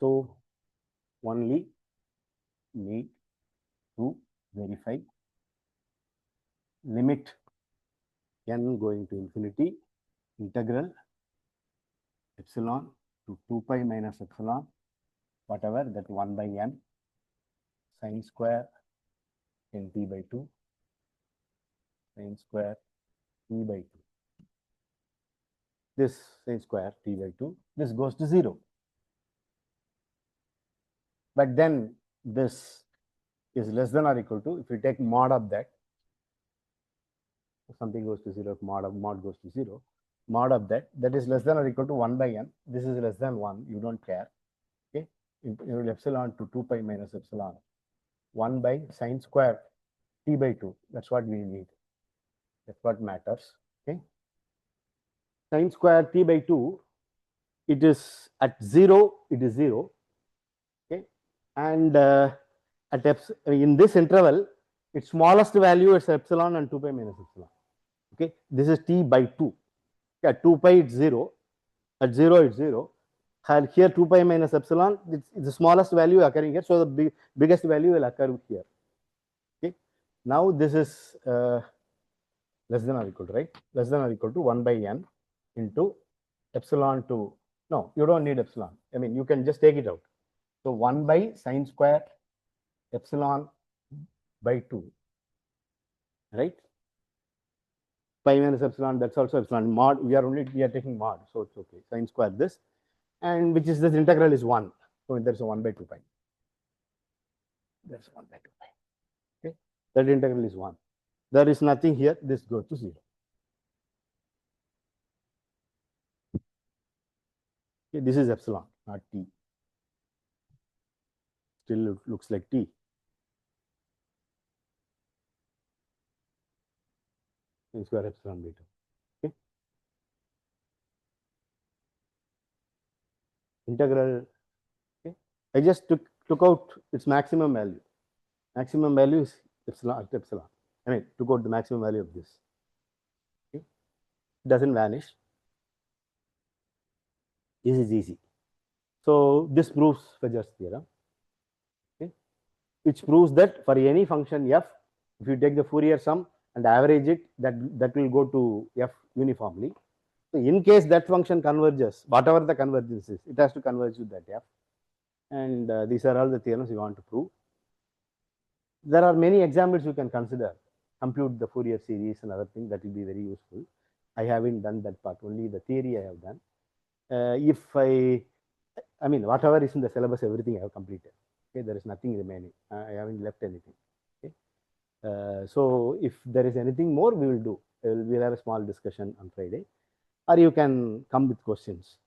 So only need to verify limit n going to infinity integral epsilon to 2 pi minus epsilon, whatever that 1 by n sine square n t by 2 sine square t by 2. This sine square t by 2, this goes to 0. But then this is less than or equal to, if you take mod of that, if something goes to 0, if mod goes to 0, mod of that, that is less than or equal to 1 by n. This is less than 1, you don't care. Okay, epsilon to 2 pi minus epsilon 1 by sine square t by 2. That's what we need. That's what matters. Okay, sine square t by 2, it is at 0, it is 0. Okay, and in this interval, its smallest value is epsilon and 2 pi minus epsilon. Okay, this is t by 2. Yeah, 2 pi it's 0. At 0 it's 0. And here 2 pi minus epsilon, it's the smallest value occurring here. So the biggest value will occur here. Okay, now this is less than or equal to, right? Less than or equal to 1 by n into epsilon to, no, you don't need epsilon. I mean, you can just take it out. So 1 by sine square epsilon by 2, right? Pi minus epsilon, that's also epsilon. Mod, we are taking mod, so it's okay. Sine square this, and which is this integral is 1. So there's a 1 by 2 pi. There's 1 by 2 pi. Okay, that integral is 1. There is nothing here, this goes to 0. Okay, this is epsilon, not t. Still looks like t. Sine square epsilon beta. Okay, integral. Okay, I just took out its maximum value. Maximum value is epsilon at epsilon. I mean, took out the maximum value of this. Okay, it doesn't vanish. This is easy. So this proves Fedor's theorem, okay, which proves that for any function f, if you take the Fourier sum and average it, that will go to f uniformly. So in case that function converges, whatever the convergence is, it has to converge with that f. And these are all the theorems we want to prove. There are many examples you can consider. Compute the Fourier series and other things, that will be very useful. I haven't done that part, only the theory I have done. If I mean, whatever is in the syllabus, everything I have completed. Okay, there is nothing remaining. I haven't left anything. Okay, so if there is anything more, we will do. We'll have a small discussion on Friday, or you can come with questions.